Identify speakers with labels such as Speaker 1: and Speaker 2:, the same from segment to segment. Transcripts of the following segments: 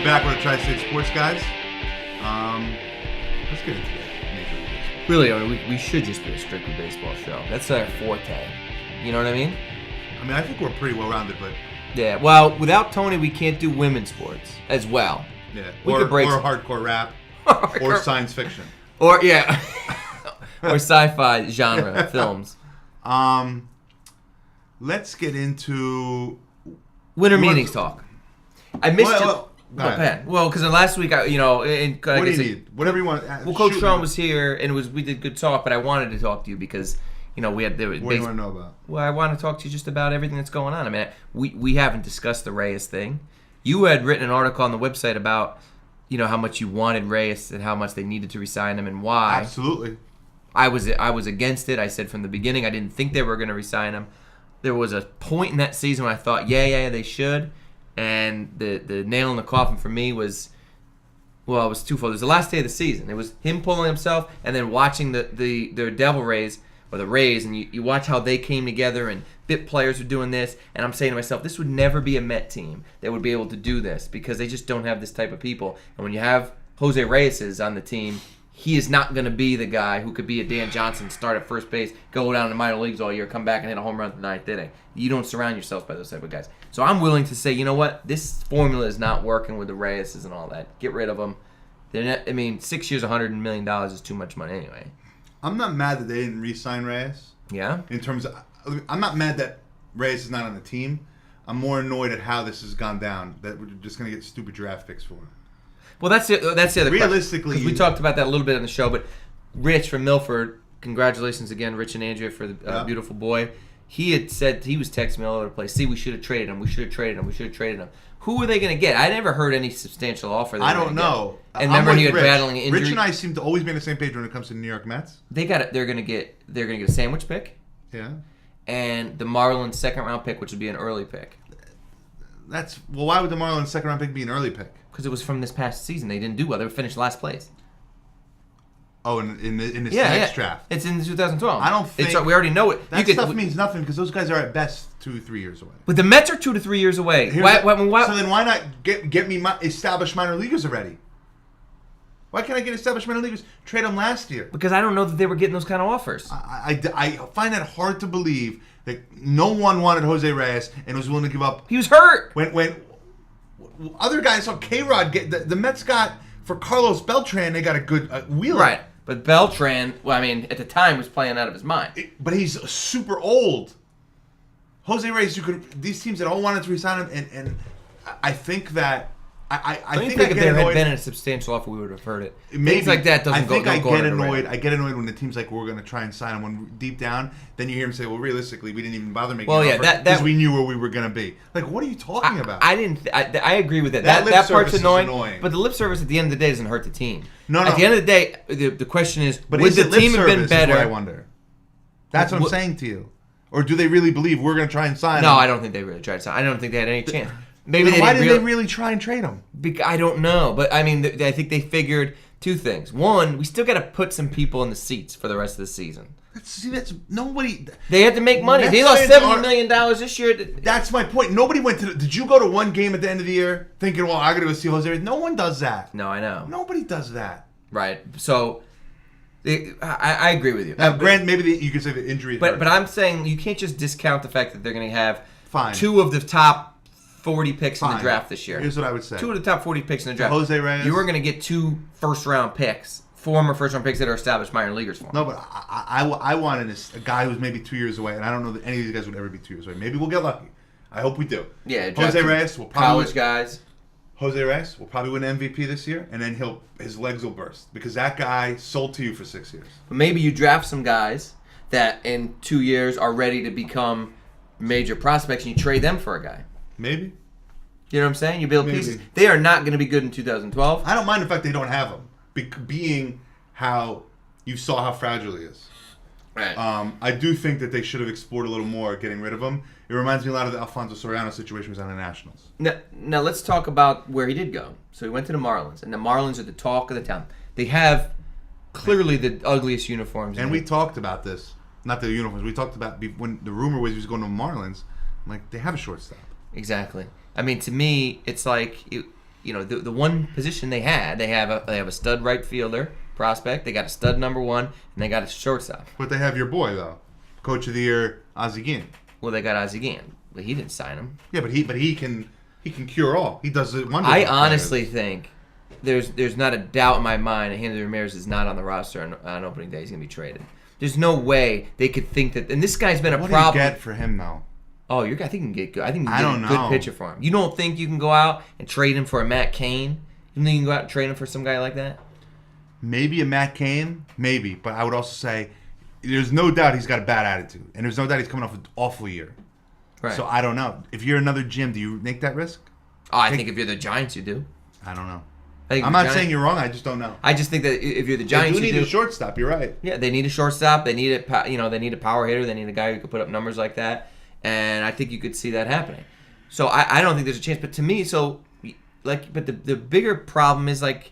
Speaker 1: We're back with the Tri-State Sports guys. Let's get into that. Major League Baseball.
Speaker 2: Really, I mean, we should just be a strictly baseball show. That's our forte. You know what I mean?
Speaker 1: I mean, I think we're pretty well-rounded, but
Speaker 2: Yeah. Well, without Tony, we can't do women's sports as well.
Speaker 1: yeah.
Speaker 2: We
Speaker 1: or,
Speaker 2: could break
Speaker 1: or
Speaker 2: some-
Speaker 1: hardcore rap, or science fiction.
Speaker 2: Or yeah, or sci-fi genre films.
Speaker 1: Let's get into
Speaker 2: Winter
Speaker 1: You want-
Speaker 2: meetings talk. I missed
Speaker 1: Well,
Speaker 2: you.
Speaker 1: well, go ahead.
Speaker 2: Well, because last week,
Speaker 1: what do you need? Whatever you want.
Speaker 2: Well, Coach
Speaker 1: Shoot
Speaker 2: Strong
Speaker 1: me.
Speaker 2: was here, and we did good talk, but I wanted to talk to you because we had the.
Speaker 1: What do you want to know about?
Speaker 2: Well, I want to talk to you just about everything that's going on. I mean, we haven't discussed the Reyes thing. You had written an article on the website about how much you wanted Reyes and how much they needed to resign him and why.
Speaker 1: Absolutely.
Speaker 2: I was against it. I said from the beginning I didn't think they were going to resign him. There was a point in that season when I thought, yeah, they should. And the nail in the coffin for me was, well, it was twofold. It was the last day of the season. It was him pulling himself and then watching the Devil Rays or the Rays, and you watch how they came together and bit players were doing this. And I'm saying to myself, this would never be a Met team that would be able to do this because they just don't have this type of people. And when you have Jose Reyes on the team, he is not going to be the guy who could be a Dan Johnson, start at first base, go down to the minor leagues all year, come back and hit a home run at the ninth inning. You don't surround yourself by those type of guys. So I'm willing to say, you know what? This formula is not working with the Reyes and all that. Get rid of them. 6 years, $100 million is too much money anyway.
Speaker 1: I'm not mad that they didn't re-sign Reyes.
Speaker 2: Yeah?
Speaker 1: In terms of, I'm not mad that Reyes is not on the team. I'm more annoyed at how this has gone down. That we're just going to get stupid draft picks for him.
Speaker 2: Well, that's the other
Speaker 1: Realistically,
Speaker 2: because we talked about that a little bit on the show, but Rich from Milford, congratulations again, Rich and Andrea, for the beautiful boy. He had said, he was texting me all over the place, see, we should have traded him, we should have traded him. Who were they going to get? I never heard any substantial offer.
Speaker 1: I don't know.
Speaker 2: And remember, he was
Speaker 1: Rich.
Speaker 2: battling an injury.
Speaker 1: Rich and I seem to always be on the same page when it comes to New York Mets.
Speaker 2: They're going to get a sandwich pick.
Speaker 1: Yeah.
Speaker 2: And the Marlins second round pick, which would be an early pick.
Speaker 1: Why would the Marlins second round pick be an early pick?
Speaker 2: Because it was from this past season. They didn't do well. They finished last place.
Speaker 1: Oh, in this next draft.
Speaker 2: It's in 2012.
Speaker 1: I don't think
Speaker 2: we already know it.
Speaker 1: That stuff means nothing because those guys are at best 2-3 years away.
Speaker 2: But the Mets are 2 to 3 years away.
Speaker 1: So then why not get me established minor leaguers already? Why can't I get established minor leaguers? Trade them last year.
Speaker 2: Because I don't know that they were getting those kind of offers.
Speaker 1: I find that hard to believe that no one wanted Jose Reyes and was willing to give up.
Speaker 2: He was hurt.
Speaker 1: When other guys saw K-Rod get the Mets got for Carlos Beltran, they got a good wheeler.
Speaker 2: Right. But Beltran, at the time was playing out of his mind.
Speaker 1: But he's super old. Jose Reyes, these teams that all wanted to resign him, and I think that I think
Speaker 2: if there had been a substantial offer, we would have heard it.
Speaker 1: Maybe,
Speaker 2: Things like that doesn't go.
Speaker 1: I get annoyed. I get annoyed when the team's like, we're going to try and sign him. When deep down, then you hear him say, well, realistically, we didn't even bother making an offer because we knew where we were going to be. Like, what are you talking about?
Speaker 2: I agree with that.
Speaker 1: That lip
Speaker 2: part's
Speaker 1: service is
Speaker 2: annoying,
Speaker 1: annoying.
Speaker 2: but the lip service at the end of the day doesn't hurt the team.
Speaker 1: No.
Speaker 2: At the end of the day, the question is,
Speaker 1: but
Speaker 2: would
Speaker 1: is
Speaker 2: the
Speaker 1: it lip
Speaker 2: team have been
Speaker 1: service
Speaker 2: better?
Speaker 1: Is what I wonder. That's what I'm saying to you. Or do they really believe we're going to try and sign him?
Speaker 2: No, I don't think they really tried to sign. I don't think they had any chance. Maybe
Speaker 1: why did they really try and trade him?
Speaker 2: I don't know, but I mean, I think they figured two things. One, we still got to put some people in the seats for the rest of the season.
Speaker 1: That's nobody.
Speaker 2: They had to make money. They lost $70 million this year.
Speaker 1: That's my point. Nobody went to. Did you go to one game at the end of the year thinking, well, I got to go see Jose? No one does that.
Speaker 2: No, I know.
Speaker 1: Nobody does that.
Speaker 2: Right. So, I agree with you.
Speaker 1: Grant, maybe you could say the injury.
Speaker 2: But I'm saying you can't just discount the fact that they're going to have
Speaker 1: Fine.
Speaker 2: 2 of the top 40 picks in the draft this year.
Speaker 1: Here's what I would say.
Speaker 2: 2 of the top 40 picks in the draft.
Speaker 1: Jose Reyes.
Speaker 2: You were going to get 2 first-round picks, former first-round picks that are established minor leaguers for him.
Speaker 1: No, but I wanted a guy who's maybe 2 years away, and I don't know that any of these guys would ever be 2 years away. Maybe we'll get lucky. I hope we do.
Speaker 2: Yeah,
Speaker 1: Jose Reyes will probably
Speaker 2: college guys.
Speaker 1: Jose Reyes will probably win MVP this year, and then his legs will burst because that guy sold to you for 6 years.
Speaker 2: But maybe you draft some guys that in 2 years are ready to become major prospects, and you trade them for a guy.
Speaker 1: Maybe.
Speaker 2: You know what I'm saying? You build pieces. They are not going to be good in 2012.
Speaker 1: I don't mind the fact they don't have him, being how you saw how fragile he is.
Speaker 2: Right.
Speaker 1: I do think that they should have explored a little more getting rid of him. It reminds me a lot of the Alfonso Soriano situation was on the Nationals.
Speaker 2: Now let's talk about where he did go. So he went to the Marlins, and the Marlins are the talk of the town. They have clearly the ugliest uniforms.
Speaker 1: And we talked about this. Not the uniforms. We talked about when the rumor was he was going to the Marlins. I'm like, they have a shortstop.
Speaker 2: Exactly. I mean, to me, it's like the one position they have a stud right fielder prospect. They got a stud number 1, and they got a shortstop.
Speaker 1: But they have your boy though, Coach of the Year, Ozzie Guillen.
Speaker 2: Well, they got Ozzie Guillen, but he didn't sign him.
Speaker 1: Yeah, but he can cure all. He does it wonders.
Speaker 2: I honestly think there's not a doubt in my mind that Hanley Ramirez is not on the roster on opening day. He's gonna be traded. There's no way they could think that. And this guy's been a problem.
Speaker 1: What do you get for him though?
Speaker 2: Oh, I think you can get good. I think you can get a good pitcher for him. You don't think you can go out and trade him for a Matt Cain? You think you can go out and trade him for some guy like that?
Speaker 1: Maybe a Matt Cain, maybe. But I would also say there's no doubt he's got a bad attitude. And there's no doubt he's coming off an awful year. Right. So I don't know. If you're another Jim, do you make that risk?
Speaker 2: Oh, I think if you're the Giants, you do.
Speaker 1: I don't know. I'm not saying you're wrong. I just don't know.
Speaker 2: I just think that if you're the Giants,
Speaker 1: they do need a shortstop. You're right.
Speaker 2: Yeah, they need a shortstop. They need they need a power hitter. They need a guy who can put up numbers like that. And I think you could see that happening. So I don't think there's a chance. But to me, but the bigger problem is if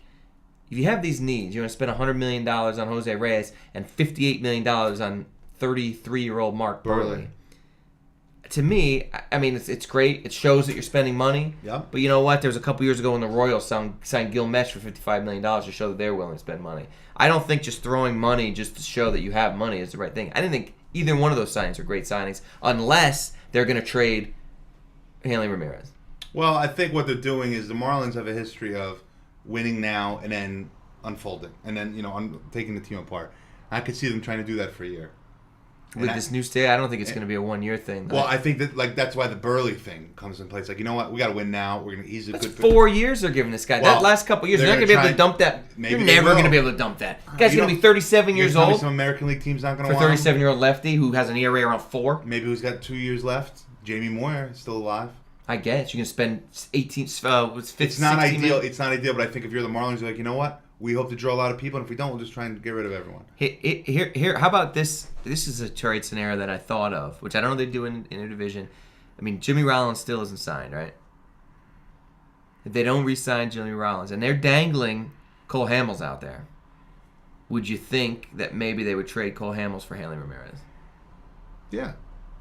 Speaker 2: you have these needs, you're going to spend $100 million on Jose Reyes and $58 million on 33-year-old Mark Buehrle. To me, I mean, it's great. It shows that you're spending money.
Speaker 1: Yeah.
Speaker 2: But you know what? There was a couple years ago when the Royals signed Gil Mesh for $55 million to show that they're willing to spend money. I don't think just throwing money just to show that you have money is the right thing. I didn't think either one of those signings are great signings unless they're going to trade Hanley Ramirez.
Speaker 1: Well, I think what they're doing is the Marlins have a history of winning now and then unfolding and then, taking the team apart. I could see them trying to do that for a year.
Speaker 2: With this new state, I don't think it's going to be a one-year thing.
Speaker 1: Well, I think that that's why the Buehrle thing comes in place. You know what? We got to win now. He's a good.
Speaker 2: 4 years they're giving this guy. That last couple years, they're not going to be able to dump that. You're never going to be able to dump that. The guy's going to be 37 years old.
Speaker 1: Some American League team's not going to
Speaker 2: want him. For 37-year-old lefty who has an ERA around 4.
Speaker 1: Maybe who's got 2 years left. Jamie Moyer is still alive.
Speaker 2: I guess you can spend 18.
Speaker 1: It's not ideal. It's not ideal, but I think if you're the Marlins, you're like, you know what? We hope to draw a lot of people, and if we don't, we'll just try and get rid of everyone.
Speaker 2: Here. How about this? This is a trade scenario that I thought of, which I don't know they do in a division. I mean, Jimmy Rollins still isn't signed, right? If they don't re-sign Jimmy Rollins, and they're dangling Cole Hamels out there, would you think that maybe they would trade Cole Hamels for Hanley Ramirez?
Speaker 1: Yeah.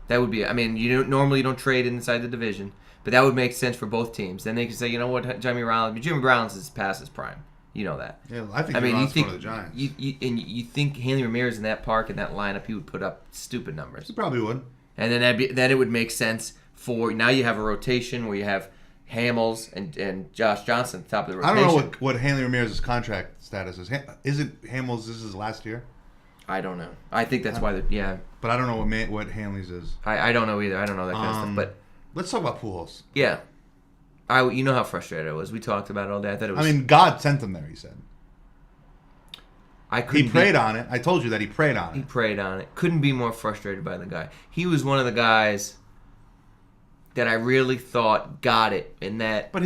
Speaker 2: That would be. I mean, normally you don't trade inside the division, but that would make sense for both teams. Then they could say, you know what, Jimmy Rollins is past his prime. You know that.
Speaker 1: Yeah, I think you think one of the Giants.
Speaker 2: You think Hanley Ramirez in that park, in that lineup, he would put up stupid numbers.
Speaker 1: He probably would.
Speaker 2: And then it would make sense for now you have a rotation where you have Hamels and Josh Johnson at the top of the rotation.
Speaker 1: I don't know what Hanley Ramirez's contract status is. Isn't Hamels this is last year?
Speaker 2: I don't know. I think that's why yeah.
Speaker 1: But I don't know what Hanley's is.
Speaker 2: I don't know either. I don't know that kind of stuff. But
Speaker 1: let's talk about Pujols.
Speaker 2: Yeah. You know how frustrated I was. We talked about it all day. I thought it was.
Speaker 1: I mean, God sent him there. He said.
Speaker 2: He
Speaker 1: prayed on it. I told you that he prayed on it.
Speaker 2: He prayed on it. Couldn't be more frustrated by the guy. He was one of the guys that I really thought got it in that.
Speaker 1: But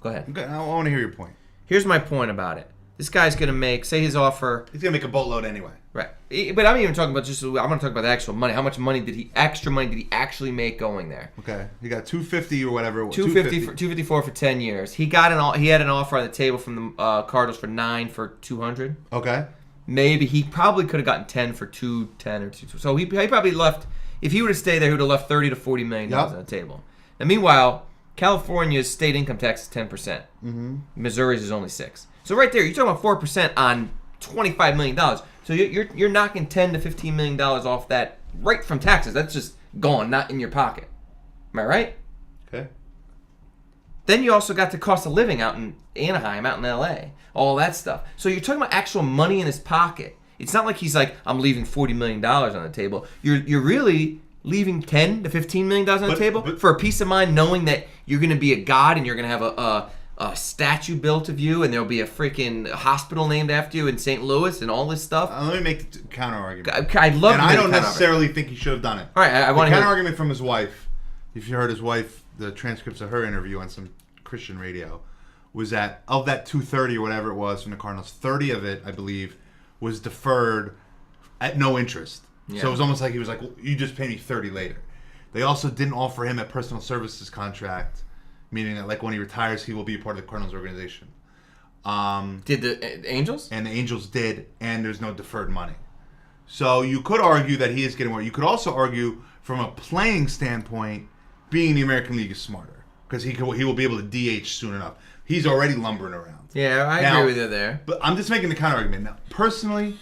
Speaker 2: go ahead.
Speaker 1: I want to hear your point.
Speaker 2: Here's my point about it. This guy's going to make, say his offer.
Speaker 1: He's going to make a boatload anyway.
Speaker 2: Right. But I'm even talking about I'm going to talk about the actual money. How much extra money did he actually make going there?
Speaker 1: Okay. He got $250 or whatever.
Speaker 2: $254 for 10 years. He had an offer on the table from the Cardinals for $9 for $200.
Speaker 1: Okay.
Speaker 2: Maybe he probably could have gotten 10 for $210 or $2. So he probably left, if he would have stayed there, he would have left $30 to $40 million on the table. Now, meanwhile, California's state income tax is 10%.
Speaker 1: Mm-hmm.
Speaker 2: Missouri's is only 6%. So right there, you're talking about 4% on $25 million. So you're knocking $10 to $15 million off that right from taxes. That's just gone, not in your pocket. Am I right?
Speaker 1: Okay.
Speaker 2: Then you also got the cost of living out in Anaheim, out in L.A., all that stuff. So you're talking about actual money in his pocket. It's not like he's like, I'm leaving $40 million on the table. You're really leaving $10 to $15 million on the table for a peace of mind, knowing that you're going to be a god and you're going to have a statue built of you, and there'll be a freaking hospital named after you in St. Louis and all this stuff.
Speaker 1: Let me make the counter argument.
Speaker 2: I'd love to.
Speaker 1: And I don't necessarily think he should have done it.
Speaker 2: All right, I want to
Speaker 1: counter argument from his wife. If you heard his wife, the transcripts of her interview on some Christian radio, was that of that 230 or whatever it was from the Cardinals, 30 of it, I believe, was deferred at no interest. Yeah. So it was almost like he was like, well, you just pay me 30 later. They also didn't offer him a personal services contract, meaning that like when he retires, he will be a part of the Cardinals organization.
Speaker 2: Did the Angels?
Speaker 1: And the Angels did, and there's no deferred money. So you could argue that he is getting more. You could also argue from a playing standpoint, being in the American League is smarter. because he will be able to DH soon enough. He's already lumbering around.
Speaker 2: Yeah, I agree with you there.
Speaker 1: But I'm just making the counter argument now. Personally,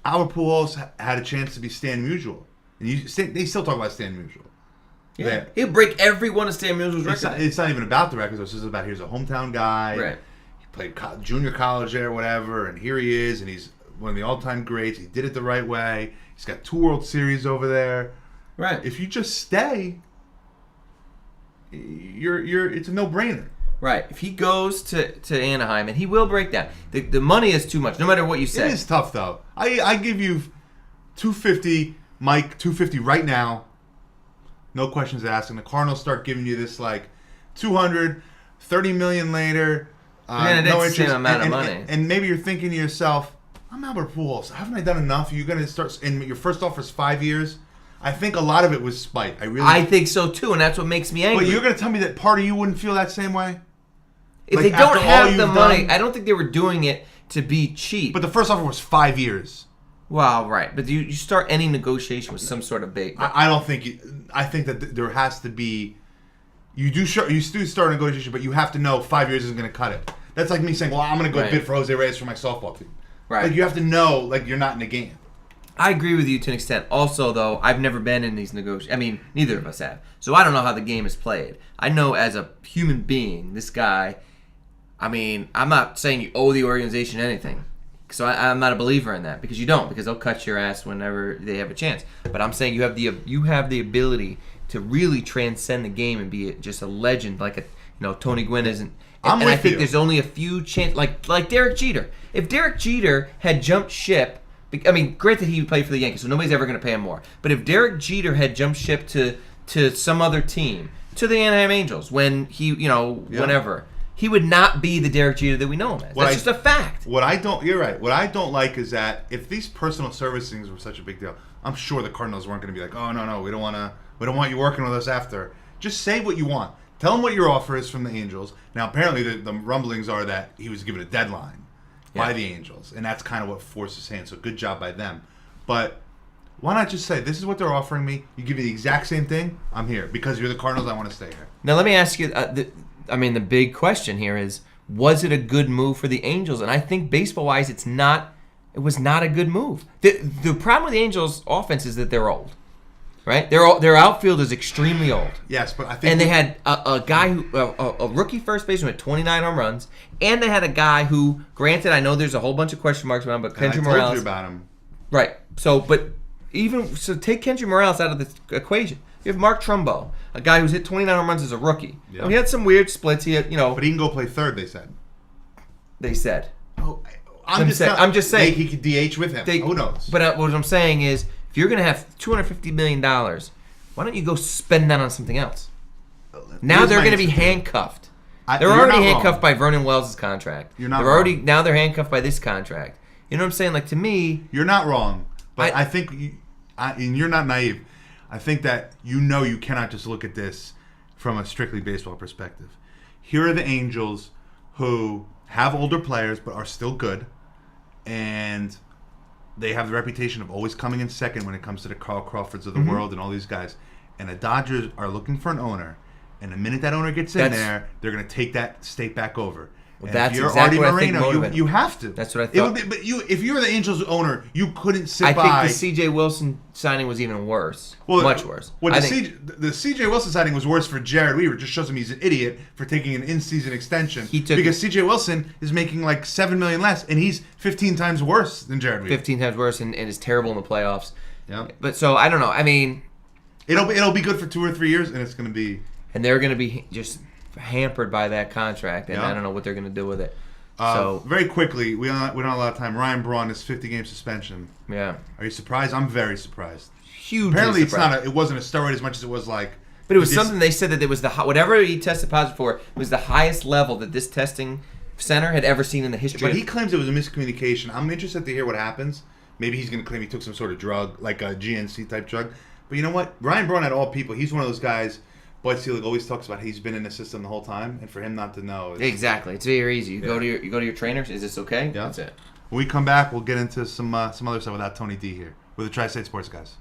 Speaker 1: Albert Pujols had a chance to be Stan Musial, and they still talk about Stan Musial.
Speaker 2: Yeah, he'll break every one of Stan Musial's records.
Speaker 1: It's not even about the records. It's just about here's a hometown guy.
Speaker 2: Right.
Speaker 1: He played junior college there, whatever, and here he is, and he's one of the all-time greats. He did it the right way. He's got 2 World Series over there.
Speaker 2: Right.
Speaker 1: If you just stay, it's a no-brainer.
Speaker 2: Right. If he goes to Anaheim, and he will break down. The money is too much, no matter what you say.
Speaker 1: It is tough, though. I give you $250, Mike, $250 right now. No questions asked. And the Cardinals start giving you this, like, $200, $30 million later.
Speaker 2: Man,
Speaker 1: no
Speaker 2: it's the
Speaker 1: interest.
Speaker 2: same amount of money.
Speaker 1: And maybe you're thinking to yourself, I'm Albert Pujols. Haven't I done enough? You're going to start, and your first offer is 5 years. I think a lot of it was spite.
Speaker 2: I think so, too, and that's what makes me angry.
Speaker 1: But you're going to tell me that part of you wouldn't feel that same way?
Speaker 2: If
Speaker 1: Like,
Speaker 2: they don't
Speaker 1: after all
Speaker 2: have the
Speaker 1: you've
Speaker 2: money,
Speaker 1: done-
Speaker 2: I don't think they were doing it to be cheap.
Speaker 1: But the first offer was 5 years.
Speaker 2: Well, right. But you start any negotiation with some sort of bait.
Speaker 1: I don't think. I think that there has to be. You do start a negotiation, but you have to know 5 years isn't going to cut it. That's like me saying, "Well, I'm going to go bid for Jose Reyes for my softball team."
Speaker 2: Right.
Speaker 1: Like you have to know, like you're not in the game.
Speaker 2: I agree with you to an extent. Also, though, I've never been in these negotiations. I mean, neither of us have. So I don't know how the game is played. I know as a human being, this guy. I mean, I'm not saying you owe the organization anything. So I'm not a believer in that because you don't, because they'll cut your ass whenever they have a chance. But I'm saying you have the ability to really transcend the game and be just a legend, like Tony Gwynn isn't. And I think there's only a few chances, like Derek Jeter. If Derek Jeter had jumped ship, I mean, granted he played for the Yankees, so nobody's ever going to pay him more. But if Derek Jeter had jumped ship to some other team, to the Anaheim Angels, when he, whenever. He would not be the Derek Jeter that we know him as. That's just a fact.
Speaker 1: You're right. What I don't like is that if these personal service things were such a big deal, I'm sure the Cardinals weren't going to be like, oh no, we don't want you working with us after. Just say what you want. Tell them what your offer is from the Angels. Now apparently the rumblings are that he was given a deadline by the Angels, and that's kind of what forced his hand. So good job by them. But why not just say, this is what they're offering me. You give me the exact same thing. I'm here because you're the Cardinals. I want to stay here.
Speaker 2: Now let me ask you. The big question here is, was it a good move for the Angels? And I think baseball-wise, it was not a good move. The problem with the Angels' offense is that they're old, right? Their outfield is extremely old.
Speaker 1: Yes, but I think...
Speaker 2: And they had a guy a rookie first baseman with 29 home runs, and they had a guy who, granted, I know there's a whole bunch of question marks about him, but Kendry Morales... I told
Speaker 1: you about him.
Speaker 2: Right. So take Kendry Morales out of the equation. You have Mark Trumbo, a guy who's hit 29 home runs as a rookie. Yep. He had some weird splits. He had,
Speaker 1: but he can go play third. They said.
Speaker 2: Oh,
Speaker 1: I'm just saying he could DH with him. Who knows?
Speaker 2: But what I'm saying is, if you're going to have $250 million, why don't you go spend that on something else? Now they're going to be handcuffed. They're already handcuffed by Vernon Wells' contract.
Speaker 1: You're not wrong.
Speaker 2: Now they're handcuffed by this contract. You know what I'm saying? Like, to me,
Speaker 1: you're not wrong. But I think, and you're not naive. I think that you cannot just look at this from a strictly baseball perspective. Here are the Angels who have older players but are still good, and they have the reputation of always coming in second when it comes to the Carl Crawfords of the world and all these guys. And the Dodgers are looking for an owner, and the minute that owner gets in there, they're going to take that state back over.
Speaker 2: Well, that's exactly what I think.
Speaker 1: You have to.
Speaker 2: That's what I thought.
Speaker 1: If you were the Angels owner, you couldn't sit by.
Speaker 2: I think the C.J. Wilson signing was even worse. Much worse.
Speaker 1: Well, the C.J. Wilson signing was worse for Jared Weaver. Just shows him he's an idiot for taking an in-season extension. Because C.J. Wilson is making like $7 million less, and he's 15 times worse than Jared Weaver.
Speaker 2: 15 times worse, and is terrible in the playoffs.
Speaker 1: Yeah.
Speaker 2: But so I don't know. I mean,
Speaker 1: it'll be good for 2 or 3 years, and it's going to be.
Speaker 2: And they're going to be just hampered by that contract, and I don't know what they're going to do with it. So
Speaker 1: very quickly, we don't have a lot of time. Ryan Braun is 50-game suspension.
Speaker 2: Yeah.
Speaker 1: Are you surprised? I'm very surprised.
Speaker 2: Hugely
Speaker 1: Apparently,
Speaker 2: surprised.
Speaker 1: it wasn't a steroid as much as it was like.
Speaker 2: But it was something they said that it was whatever he tested positive for, it was the highest level that this testing center had ever seen in the history.
Speaker 1: But he claims it was a miscommunication. I'm interested to hear what happens. Maybe he's going to claim he took some sort of drug, like a GNC type drug. But you know what? Ryan Braun, at all people, he's one of those guys. Bud Selig always talks about he's been in the system the whole time, and for him not to know.
Speaker 2: Exactly. It's very easy. You go to your trainers. Is this okay?
Speaker 1: Yeah.
Speaker 2: That's it.
Speaker 1: When we come back, we'll get into some other stuff without Tony D here with the Tri-State Sports guys.